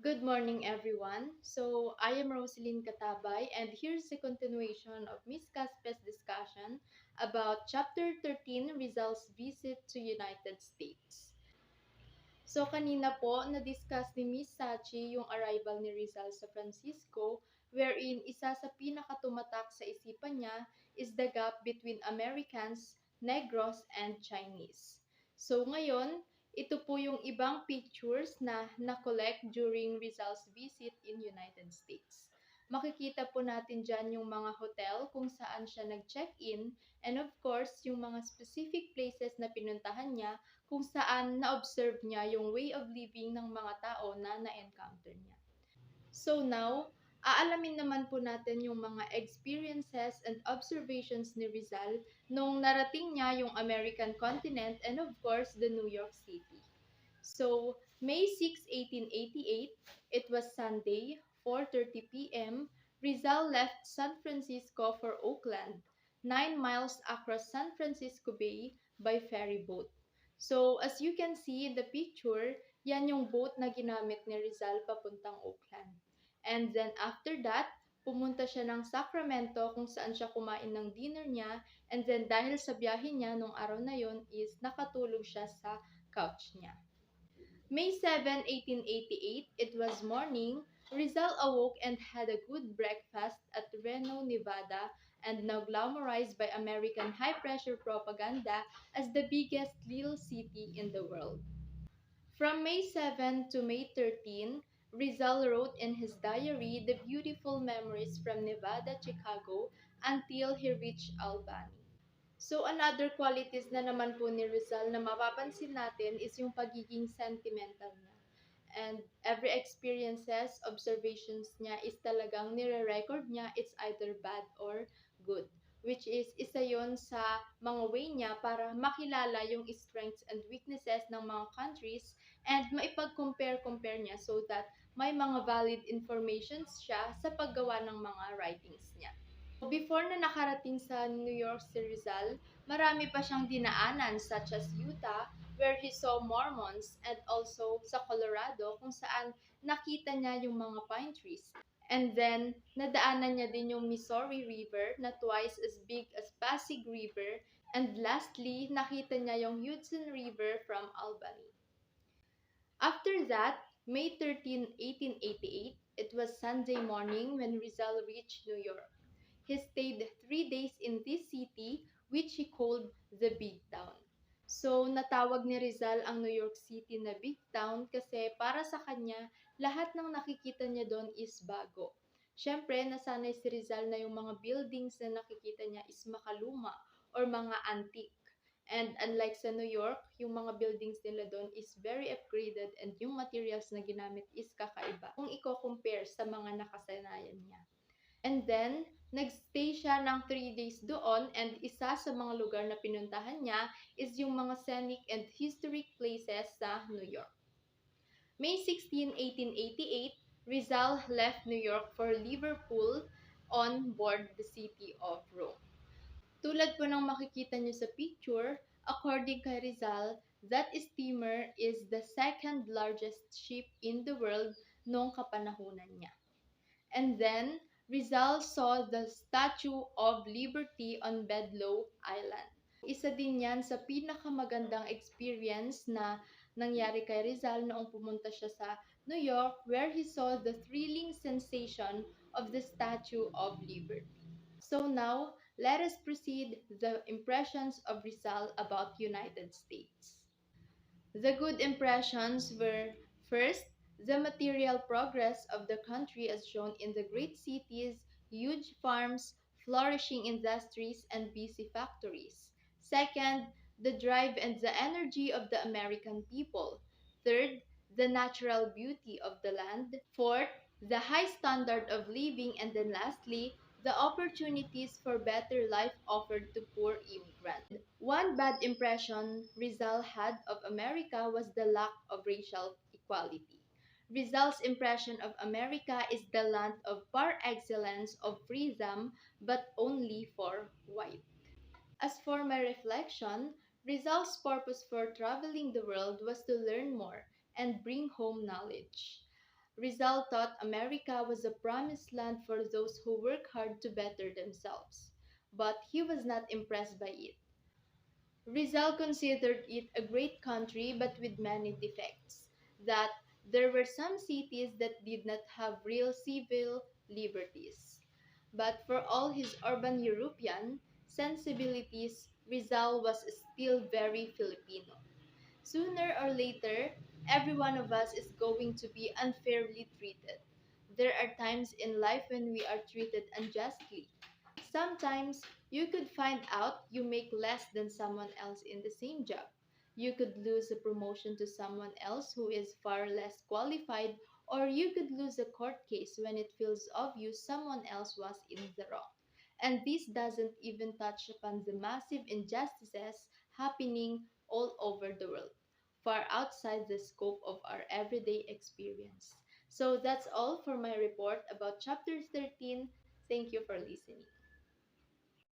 Good morning, everyone. I am Rosalyn Katabay, and here's the continuation of Miss Caspe's discussion about Chapter 13, Rizal's Visit to United States. Kanina po, na-discuss ni Miss Sachi yung arrival ni Rizal sa Francisco, wherein isa sa pinakatumatak sa isipan niya is the gap between Americans, Negros, and Chinese. Ngayon, ito po yung ibang pictures na na-collect during Rizal's visit in United States. Makikita po natin dyan yung mga hotel kung saan siya nag-check-in, and of course, yung mga specific places na pinuntahan niya kung saan na-observe niya yung way of living ng mga tao na na-encounter niya. Now, aalamin naman po natin yung mga experiences and observations ni Rizal nung narating niya yung American continent and of course, the New York City. May 6, 1888, it was Sunday, 4:30 p.m. Rizal left San Francisco for Oakland, 9 miles across San Francisco Bay by ferry boat. As you can see in the picture, yan yung boat na ginamit ni Rizal papuntang Oakland. And then after that, pumunta siya ng Sacramento kung saan siya kumain ng dinner niya. And then dahil sa biyahe niya nung araw na yon is nakatulog siya sa couch niya. May 7, 1888, it was morning. Rizal awoke and had a good breakfast at Reno, Nevada, and now glamorized by American high-pressure propaganda as the biggest little city in the world. From May 7 to May 13, Rizal wrote in his diary the beautiful memories from Nevada, Chicago, until he reached Albany. Another qualities na naman po ni Rizal na mapapansin natin is yung pagiging sentimental niya. And every experiences, observations niya is talagang nire-record niya, it's either bad or good. Which is isa yon sa mga way niya para makilala yung strengths and weaknesses ng mga countries and maipag-compare niya so that may mga valid informations siya sa paggawa ng mga writings niya. Before na nakarating sa New York si Rizal, marami pa siyang dinaanan such as Utah, where he saw Mormons, and also sa Colorado kung saan nakita niya yung mga pine trees. And then, nadaanan niya din yung Missouri River na twice as big as Pasig River. And lastly, nakita niya yung Hudson River from Albany. After that, May 13, 1888, it was Sunday morning when Rizal reached New York. He stayed 3 days in this city, which he called the Big Town. Natawag ni Rizal ang New York City na Big Town kasi para sa kanya, lahat ng nakikita niya doon is bago. Siyempre, nasanay si Rizal na yung mga buildings na nakikita niya is makaluma or mga antique. And unlike sa New York, yung mga buildings nila doon is very upgraded and yung materials na ginamit is kakaiba kung i-compare sa mga nakasanayan niya. And then, nagstay siya ng 3 days doon and isa sa mga lugar na pinuntahan niya is yung mga scenic and historic places sa New York. May 16, 1888, Rizal left New York for Liverpool on board the city of Rome. Tulad po ng makikita niyo sa picture, according kay Rizal, that steamer is the second largest ship in the world noong kapanahunan niya. And then, Rizal saw the Statue of Liberty on Bedloe Island. Isa din yan sa pinakamagandang experience na nangyari kay Rizal noong pumunta siya sa New York where he saw the thrilling sensation of the Statue of Liberty. Now, let us proceed the impressions of Rizal about United States. The good impressions were, first, the material progress of the country as shown in the great cities, huge farms, flourishing industries, and busy factories. Second, the drive and the energy of the American people. Third, the natural beauty of the land. Fourth, the high standard of living. And then lastly, the opportunities for better life offered to poor immigrants. One bad impression Rizal had of America was the lack of racial equality. Rizal's impression of America is the land of par excellence of freedom, but only for white. As for my reflection, Rizal's purpose for traveling the world was to learn more and bring home knowledge. Rizal thought America was a promised land for those who work hard to better themselves, but he was not impressed by it. Rizal considered it a great country but with many defects, that there were some cities that did not have real civil liberties. But for all his urban European sensibilities, Rizal was still very Filipino. Sooner or later, every one of us is going to be unfairly treated. There are times in life when we are treated unjustly. Sometimes you could find out you make less than someone else in the same job. You could lose a promotion to someone else who is far less qualified, or you could lose a court case when it feels obvious someone else was in the wrong. And this doesn't even touch upon the massive injustices happening all over the world, far outside the scope of our everyday experience. So that's all for my report about chapter 13. Thank you for listening.